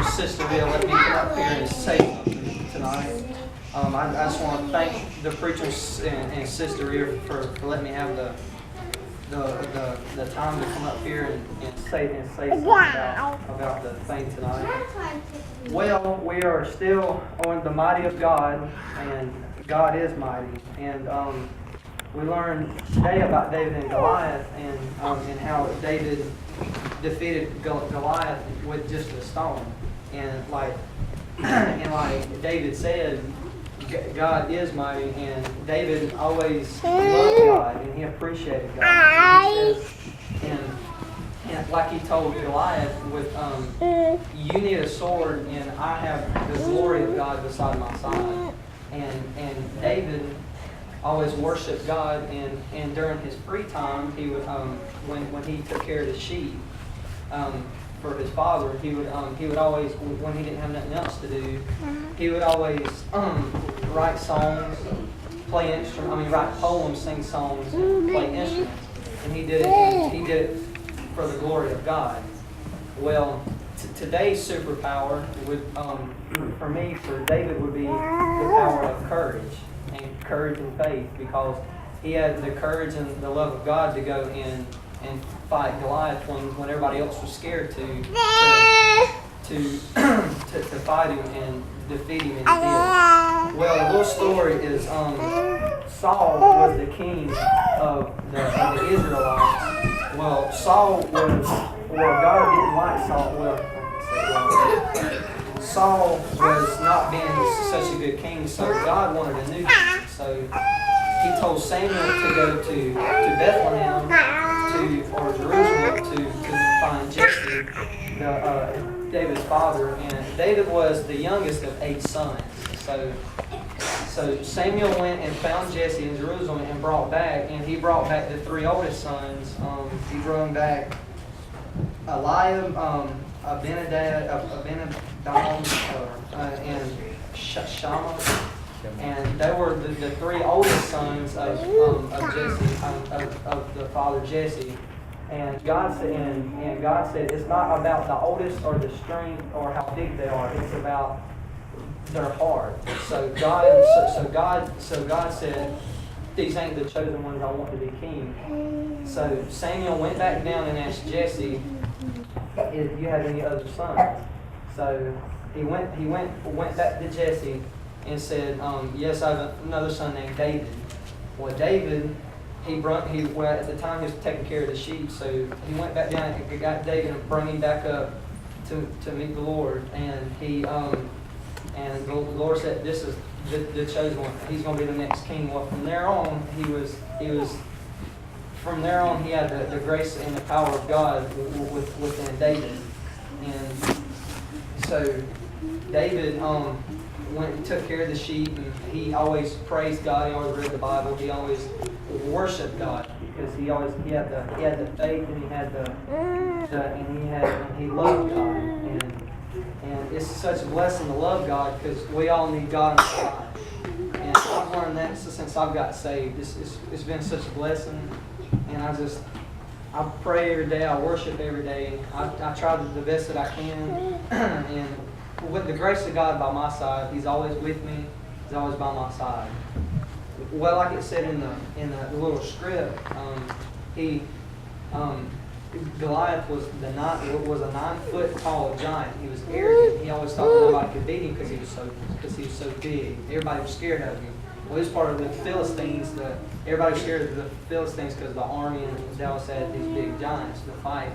Sister Bill let me come up here and say something tonight. I just want to thank the preachers and Sister Ear for letting me have the time to come up here and say something about the thing tonight. Well, we are still on the mighty of God, and God is mighty. And we learned today about David and Goliath, and how David defeated Goliath with just a stone. And like David said, God is mighty, and David always loved God, and he appreciated God. And like he told Goliath, you need a sword, and I have the glory of God beside my side. And David always worshiped God, and during his free time, he would when he took care of the sheep for his father, he would always, when he didn't have nothing else to do, he would always write songs, write poems, sing songs, and play instruments. And he did it for the glory of God. Well, today's superpower would, for David, would be the power of courage and faith, because he had the courage and the love of God to go in and fight Goliath when everybody else was scared to fight him and defeat him, and he did. Well, the little story is Saul was the king of the Israelites. Well, God didn't like Saul. Saul was not being such a good king, so God wanted a new king. So he told Samuel to go to Bethlehem or Jerusalem to find Jesse, David's father. And David was the youngest of 8 sons. So Samuel went and found Jesse in Jerusalem and brought back, and he brought back the 3 oldest sons. He brought back Eliab, Abinadab, and Shammah. And they were the 3 oldest sons of Jesse, of the father Jesse. And God said, it's not about the oldest or the strength or how big they are. It's about their heart. So God said, these ain't the chosen ones I want to be king. So Samuel went back down and asked Jesse if you had any other sons. So he went back to Jesse and said, yes, I have another son named David. Well, David, at the time he was taking care of the sheep, so he went back down and got David and brought him back up to meet the Lord. And and the Lord said, this is the chosen one. He's going to be the next king. Well, from there on, he had the grace and the power of God within David. And so David went and took care of the sheep, and he always praised God. He always read the Bible. He always worshiped God, because he had the faith, and he loved God. And it's such a blessing to love God, because we all need God in our lives. And I've learned that since I've got saved. It's been such a blessing, and I pray every day. I worship every day. I try the best that I can, and with the grace of God by my side, He's always with me. He's always by my side. Well, like it said in the little script, Goliath was a 9-foot tall giant. He was arrogant. He always thought nobody could beat him because he was so big. Everybody was scared of him. Well, he was part of the Philistines. Everybody was scared of the Philistines because the army, and they always had these big giants to fight.